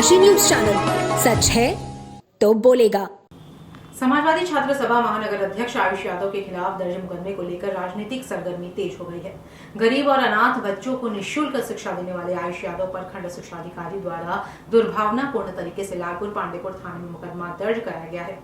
Kashi news channel, सच है तो बोलेगा। समाजवादी छात्र सभा महानगर अध्यक्ष आयुष यादव के खिलाफ दर्ज मुकदमे को लेकर राजनीतिक सरगर्मी तेज हो गई है। गरीब और अनाथ बच्चों को निःशुल्क शिक्षा देने वाले आयुष यादव पर खंड शिक्षा अधिकारी द्वारा दुर्भावनापूर्ण तरीके से लालपुर पांडेपुर थाने में मुकदमा दर्ज कराया गया है।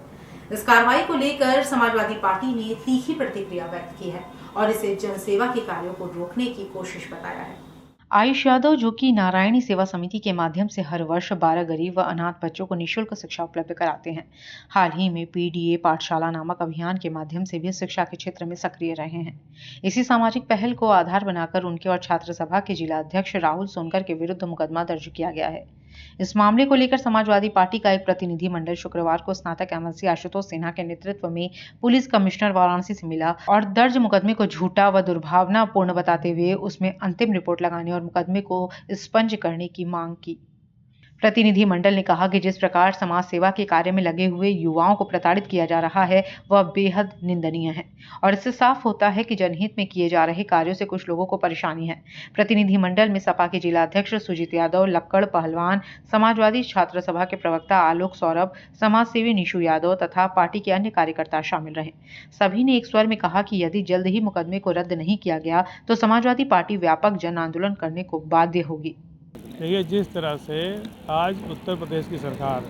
इस कार्रवाई को लेकर समाजवादी पार्टी ने तीखी प्रतिक्रिया व्यक्त की है और इसे जनसेवा के कार्यों को रोकने की कोशिश बताया है। आयुष यादव, जो कि नारायणी सेवा समिति के माध्यम से हर वर्ष 12 गरीब व अनाथ बच्चों को निःशुल्क शिक्षा उपलब्ध कराते हैं, हाल ही में पीडीए पाठशाला नामक अभियान के माध्यम से भी शिक्षा के क्षेत्र में सक्रिय रहे हैं। इसी सामाजिक पहल को आधार बनाकर उनके और छात्र सभा के जिला अध्यक्ष राहुल सोनकर के विरुद्ध मुकदमा दर्ज किया गया है। इस मामले को लेकर समाजवादी पार्टी का एक प्रतिनिधि मंडल शुक्रवार को स्नातक एमएलसी आशुतोष सिन्हा के नेतृत्व में पुलिस कमिश्नर वाराणसी से मिला और दर्ज मुकदमे को झूठा व दुर्भावनापूर्ण बताते हुए उसमें अंतिम रिपोर्ट लगाने और मुकदमे को स्पंज करने की मांग की। प्रतिनिधि मंडल ने कहा कि जिस प्रकार समाज सेवा के कार्य में लगे हुए युवाओं को प्रताड़ित किया जा रहा है वह बेहद निंदनीय है और इससे साफ होता है कि जनहित में किए जा रहे कार्यों से कुछ लोगों को परेशानी है। प्रतिनिधि मंडल में सपा के जिला अध्यक्ष सुजीत यादव, लक्कड़ पहलवान, समाजवादी छात्र सभा के प्रवक्ता आलोक सौरभ, समाज सेवी निशु यादव तथा पार्टी के अन्य कार्यकर्ता शामिल रहे। सभी ने एक स्वर में कहा कि यदि जल्द ही मुकदमे को रद्द नहीं किया गया तो समाजवादी पार्टी व्यापक जन आंदोलन करने को बाध्य होगी। देखिए, जिस तरह से आज उत्तर प्रदेश की सरकार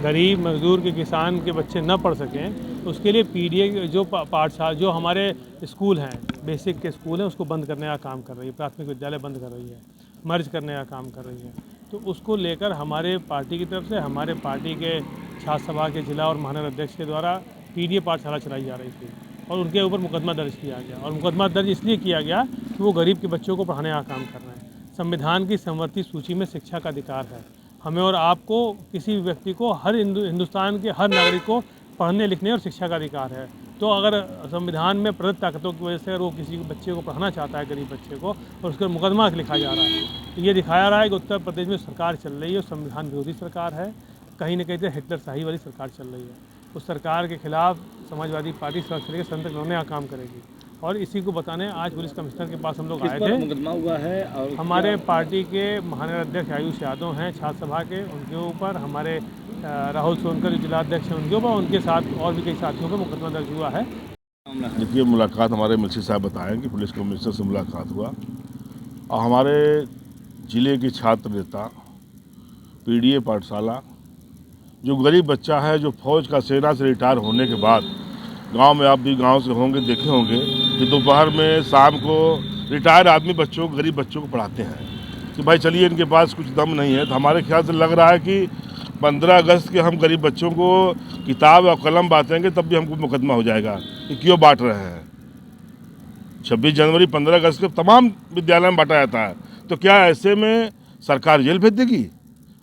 गरीब मजदूर के किसान के बच्चे न पढ़ सकें, उसके लिए पीडीए जो पाठशाला जो हमारे स्कूल हैं, बेसिक के स्कूल हैं, उसको बंद करने का काम कर रही है। प्राथमिक विद्यालय बंद कर रही है, मर्ज करने का काम कर रही है। तो उसको लेकर हमारे पार्टी की तरफ से हमारे पार्टी के छात्र सभा के जिला और महानगर अध्यक्ष के द्वारा पीडीए पाठशाला चलाई जा रही थी और उनके ऊपर मुकदमा दर्ज किया गया। और मुकदमा दर्ज इसलिए किया गया कि वो गरीब के बच्चों को पढ़ाने का काम कर रहे हैं। संविधान की संवर्ती सूची में शिक्षा का अधिकार है। हमें और आपको, किसी भी व्यक्ति को, हर हिंदुस्तान के हर नागरिक को पढ़ने लिखने और शिक्षा का अधिकार है। तो अगर संविधान में प्रदत्त ताकतों की वजह से अगर वो किसी बच्चे को पढ़ाना चाहता है, गरीब बच्चे को, और उसका मुकदमा लिखा जा रहा है, तो ये दिखाया रहा है कि उत्तर प्रदेश में सरकार चल रही है, संविधान विरोधी सरकार है, कहीं न कहीं तो हिटलरशाही वाली सरकार चल रही है। उस सरकार के खिलाफ समाजवादी पार्टी सर्वसुलभ संतक होने का काम करेगी और इसी को बताने आज पुलिस कमिश्नर के पास हम लोग आए थे। मुकदमा हुआ है और हमारे पार्टी के महानगर अध्यक्ष आयुष यादव हैं छात्र सभा के, उनके ऊपर, हमारे राहुल सोनकर जो जिला अध्यक्ष हैं उनके ऊपर, उनके साथ और भी कई साथियों पर मुकदमा दर्ज हुआ है। देखिए, मुलाकात हमारे एमएलसी साहब बताएं कि पुलिस कमिश्नर से मुलाकात हुआ और हमारे जिले के छात्र नेता पीडीए पाठशाला, जो गरीब बच्चा है, जो फौज का सेना से रिटायर होने के बाद, गांव में आप भी गांव से होंगे, देखे होंगे कि दोपहर में, शाम को रिटायर आदमी बच्चों को, गरीब बच्चों को पढ़ाते हैं कि भाई चलिए इनके पास कुछ दम नहीं है। तो हमारे ख्याल से लग रहा है कि 15 अगस्त के हम गरीब बच्चों को किताब और कलम बांटेंगे तब भी हमको मुकदमा हो जाएगा कि क्यों बांट रहे हैं। 26 जनवरी 15 अगस्त के तमाम विद्यालय में बांटा जाता है, तो क्या ऐसे में सरकार जेल भेज देगी?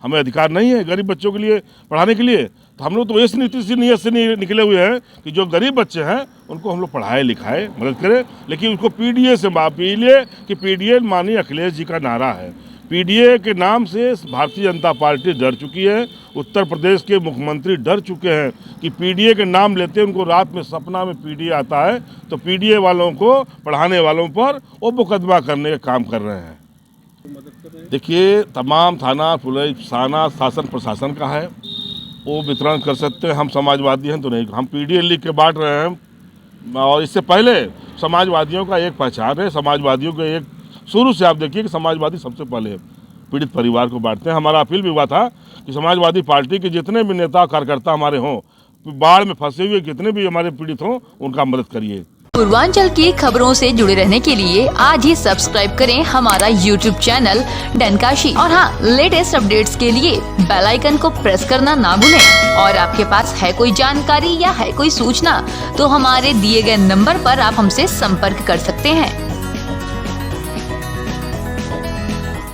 हमें अधिकार नहीं है गरीब बच्चों के लिए पढ़ाने के लिए? तो हम लोग तो इस नीति से निकले हुए हैं कि जो गरीब बच्चे हैं उनको हम लोग पढ़ाए लिखाए, मदद करें, लेकिन उसको पीडीए से माफी लिए कि पीडीए माननीय अखिलेश जी का नारा है। पीडीए के नाम से भारतीय जनता पार्टी डर चुकी है, उत्तर प्रदेश के मुख्यमंत्री डर चुके हैं कि पीडीए के नाम लेते उनको रात में सपना में पीडीए आता है, तो पीडीए वालों को, पढ़ाने वालों पर वो मुकदमा करने का काम कर रहे हैं। देखिए, तमाम थाना, पुलिस, थाना, शासन प्रशासन का है, वो वितरण कर सकते हैं। हम समाजवादी हैं तो नहीं, हम पीडीए लिख के बांट रहे हैं। और इससे पहले समाजवादियों का एक पहचान है, समाजवादियों के एक, शुरू से आप देखिए कि समाजवादी सबसे पहले पीड़ित परिवार को बांटते हैं। हमारा अपील भी हुआ था कि समाजवादी पार्टी के जितने भी नेता कार्यकर्ता हमारे हों, बाढ़ में फंसे हुए जितने भी हमारे पीड़ित हों, उनका मदद करिए। पूर्वांचल की खबरों से जुड़े रहने के लिए आज ही सब्सक्राइब करें हमारा YouTube चैनल डन काशी और हाँ, लेटेस्ट अपडेट्स के लिए बेल आइकन को प्रेस करना ना भूलें। और आपके पास है कोई जानकारी या है कोई सूचना तो हमारे दिए गए नंबर पर आप हमसे संपर्क कर सकते हैं।